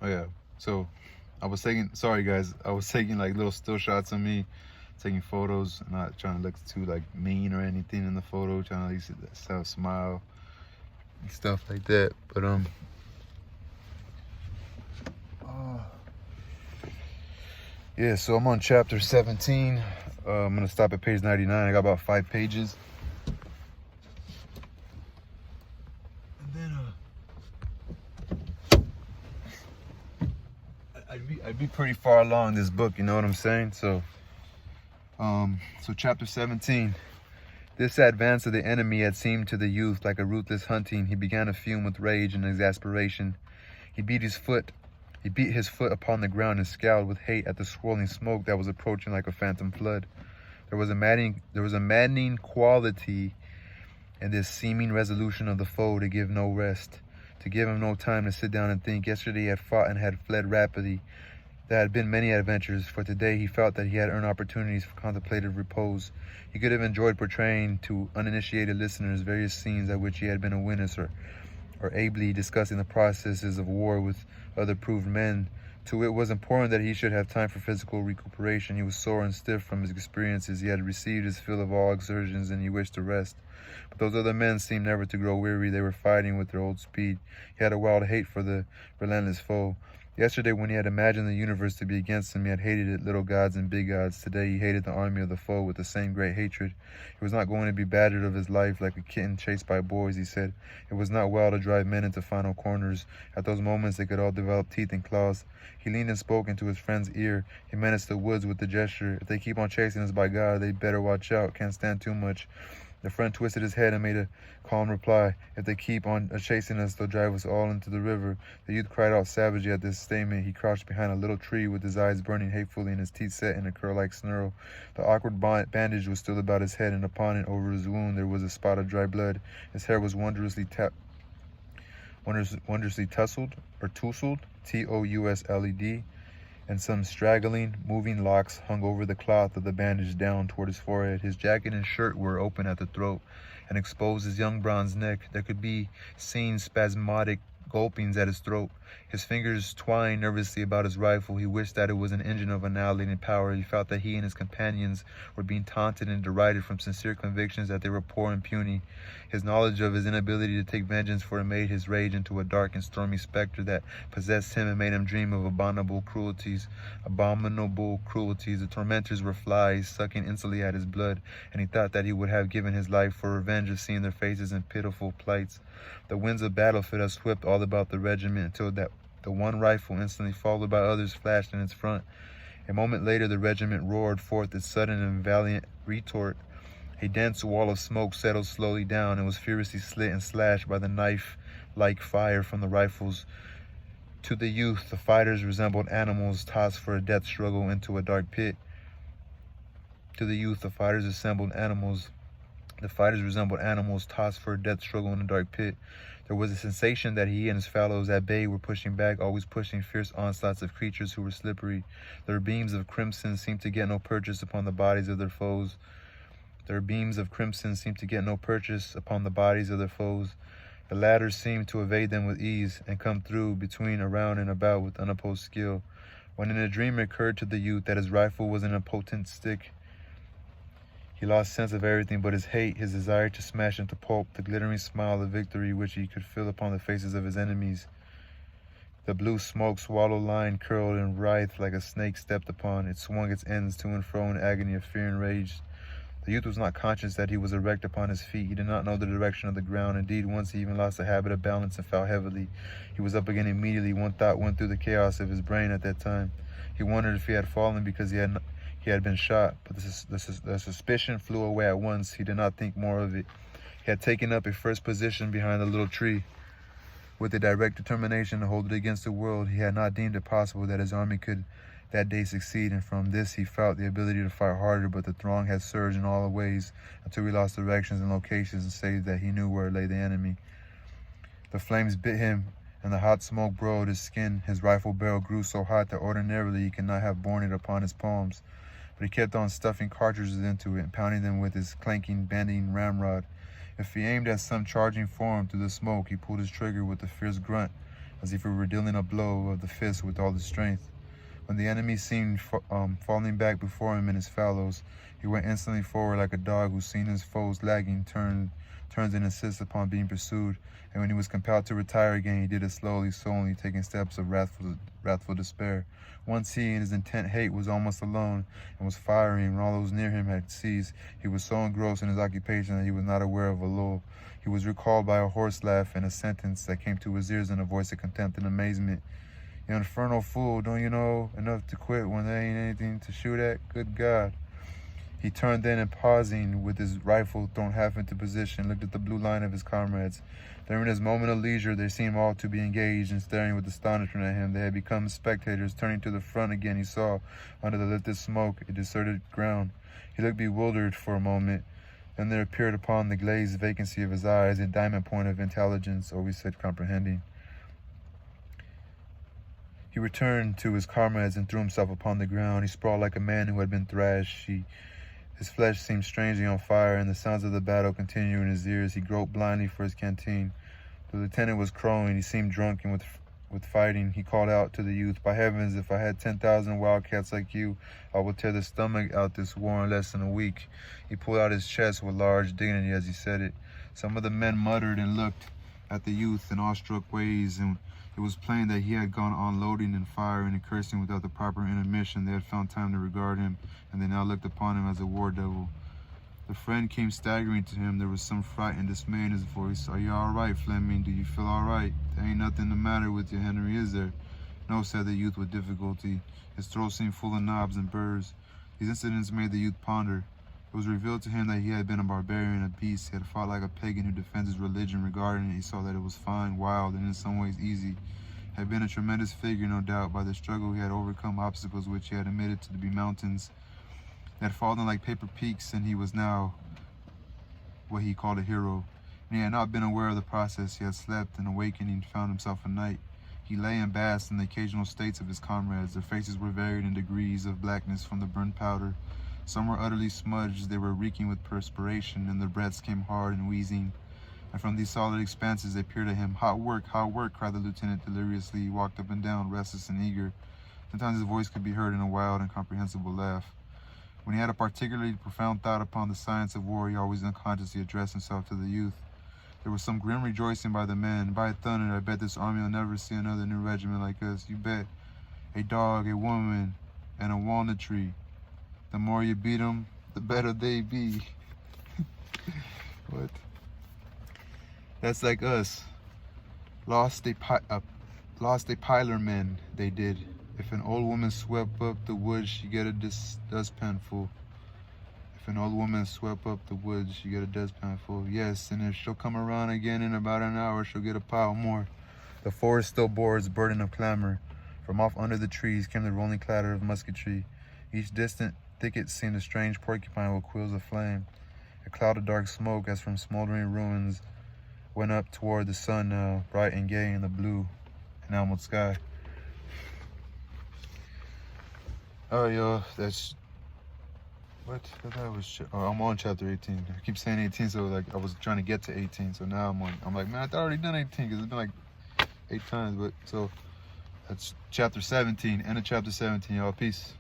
Oh yeah. So I was taking, sorry guys, I was taking like little still shots of me, taking photos, not trying to look too like mean or anything in the photo, trying to at least have a smile and stuff like that. But yeah, so I'm on chapter 17. I'm gonna stop at page 99. I got about 5 pages. And then I'd be pretty far along this book, you know what I'm saying? So chapter 17. This advance of the enemy had seemed to the youth like a ruthless hunting. He began to fume with rage and exasperation. He beat his foot upon the ground and scowled with hate at the swirling smoke that was approaching like a phantom flood. There was a maddening quality in this seeming resolution of the foe to give no rest, to give him no time to sit down and think. Yesterday he had fought and had fled rapidly. There had been many adventures, for today he felt that he had earned opportunities for contemplative repose. He could have enjoyed portraying to uninitiated listeners various scenes at which he had been a witness, or ably discussing the processes of war with other proved men. To it was important that he should have time for physical recuperation. He was sore and stiff from his experiences. He had received his fill of all exertions, and he wished to rest. But those other men seemed never to grow weary. They were fighting with their old speed. He had a wild hate for the relentless foe. Yesterday, when he had imagined the universe to be against him, he had hated it, little gods and big gods. Today, he hated the army of the foe with the same great hatred. He was not going to be battered of his life like a kitten chased by boys, he said. It was not well to drive men into final corners. At those moments, they could all develop teeth and claws. He leaned and spoke into his friend's ear. He menaced the woods with the gesture. If they keep on chasing us, by God, they'd better watch out. Can't stand too much. The friend twisted his head and made a calm reply. If they keep on chasing us, they'll drive us all into the river. The youth cried out savagely at this statement. He crouched behind a little tree with his eyes burning hatefully and his teeth set in a curl-like snarl. The awkward bandage was still about his head, and upon it, over his wound, there was a spot of dry blood. His hair was wondrously tousled, Tousled, and some straggling, moving locks hung over the cloth of the bandage down toward his forehead. His jacket and shirt were open at the throat and exposed his young bronze neck. There could be seen spasmodic gulpings at his throat. His fingers twined nervously about his rifle. He wished that it was an engine of annihilating power. He felt that he and his companions were being taunted and derided from sincere convictions that they were poor and puny. His knowledge of his inability to take vengeance for it made his rage into a dark and stormy specter that possessed him and made him dream of abominable cruelties. The tormentors were flies, sucking insolently at his blood, and he thought that he would have given his life for revenge of seeing their faces in pitiful plights. The winds of battlefield had swept all about the regiment until that the one rifle, instantly followed by others, flashed in its front. A moment later, the regiment roared forth its sudden and valiant retort. A dense wall of smoke settled slowly down and was furiously slit and slashed by the knife-like fire from the rifles. To the youth, the fighters resembled animals tossed for a death struggle into a dark pit. To the youth, the fighters resembled animals tossed for a death struggle in a dark pit. There was a sensation that he and his fellows at bay were pushing back, always pushing fierce onslaughts of creatures who were slippery. Their beams of crimson seemed to get no purchase upon the bodies of their foes. The latter seemed to evade them with ease and come through, between, around, and about with unopposed skill. When in a dream it occurred to the youth that his rifle was an impotent stick, he lost sense of everything but his hate, his desire to smash into pulp the glittering smile of victory which he could feel upon the faces of his enemies. The blue smoke swallow line curled and writhed like a snake stepped upon. It swung its ends to and fro in agony of fear and rage. The youth was not conscious that he was erect upon his feet. He did not know the direction of the ground. Indeed, once he even lost the habit of balance and fell heavily. He was up again immediately. One thought went through the chaos of his brain at that time. He wondered if he had fallen because he had been shot, but the suspicion flew away at once. He did not think more of it. He had taken up a first position behind the little tree. With a direct determination to hold it against the world, he had not deemed it possible that his army could that day succeed, and from this he felt the ability to fight harder, but the throng had surged in all ways until he lost directions and locations, and save that he knew where lay the enemy. The flames bit him, and the hot smoke broiled his skin. His rifle barrel grew so hot that ordinarily he could not have borne it upon his palms, but he kept on stuffing cartridges into it and pounding them with his clanking, bending ramrod. If he aimed at some charging form through the smoke, he pulled his trigger with a fierce grunt as if he were dealing a blow of the fist with all his strength. When the enemy seemed falling back before him in his fallows, he went instantly forward like a dog who's seen his foes lagging, turns and insists upon being pursued. And when he was compelled to retire again, he did it slowly, slowly, taking steps of wrathful despair. Once he, in his intent hate, was almost alone and was firing when all those near him had ceased. He was so engrossed in his occupation that he was not aware of a lull. He was recalled by a hoarse laugh and a sentence that came to his ears in a voice of contempt and amazement. "You infernal fool, don't you know enough to quit when there ain't anything to shoot at? Good God." He turned then and, pausing with his rifle thrown half into position, looked at the blue line of his comrades. During his moment of leisure, they seemed all to be engaged and staring with astonishment at him. They had become spectators. Turning to the front again, he saw, under the lifted smoke, a deserted ground. He looked bewildered for a moment. Then there appeared upon the glazed vacancy of his eyes a diamond point of intelligence, always said comprehending. He returned to his comrades and threw himself upon the ground. He sprawled like a man who had been thrashed. His flesh seemed strangely on fire, and the sounds of the battle continued in his ears. He groped blindly for his canteen. The lieutenant was crowing. He seemed drunken with fighting. He called out to the youth, "By heavens, if I had 10,000 wildcats like you, I would tear the stomach out this war in less than a week." He pulled out his chest with large dignity as he said it. Some of the men muttered and looked at the youth in awestruck ways, and it was plain that he had gone on loading and firing and cursing without the proper intermission. They had found time to regard him, and they now looked upon him as a war devil. The friend came staggering to him. There was some fright and dismay in his voice. "Are you all right, Fleming? Do you feel all right? There ain't nothing the matter with you, Henry, is there?" "No," said the youth with difficulty. His throat seemed full of knobs and burrs. These incidents made the youth ponder. It was revealed to him that he had been a barbarian, a beast. He had fought like a pagan who defends his religion. Regarding it, he saw that it was fine, wild, and in some ways easy. Had been a tremendous figure, no doubt. By the struggle he had overcome obstacles which he had admitted to be mountains that had fallen like paper peaks, and he was now what he called a hero. And he had not been aware of the process. He had slept, and awakening found himself a knight. He lay and basked in the occasional states of his comrades. Their faces were varied in degrees of blackness from the burnt powder. Some were utterly smudged. They were reeking with perspiration, and their breaths came hard and wheezing. And from these solid expanses they peered at him. Hot work, cried the lieutenant deliriously. He walked up and down, restless and eager. Sometimes his voice could be heard in a wild, incomprehensible laugh. When he had a particularly profound thought upon the science of war, he always unconsciously addressed himself to the youth. There was some grim rejoicing by the men. "By thunder, I bet this army will never see another new regiment like us. You bet. A dog, a woman, and a walnut tree. The more you beat them, the better they be." What? That's like us. Lost a piler men, they did. If an old woman swept up the woods, she get a dustpan full. If an old woman swept up the woods, she get a dustpan full. Yes, and if she'll come around again in about an hour, she'll get a pile more. The forest still bore its burden of clamor. From off under the trees came the rolling clatter of musketry. Each distant thicket seemed a strange porcupine with quills of flame. A cloud of dark smoke, as from smoldering ruins, went up toward the sun now, bright and gay in the blue, enameled sky. Oh, yo, that's... What? That was... Oh, I'm on chapter 18. I keep saying 18, so like I was trying to get to 18, so now I'm like, man, I already done 18, because it's been like 8 times, but so... That's chapter 17, end of chapter 17, y'all. Peace.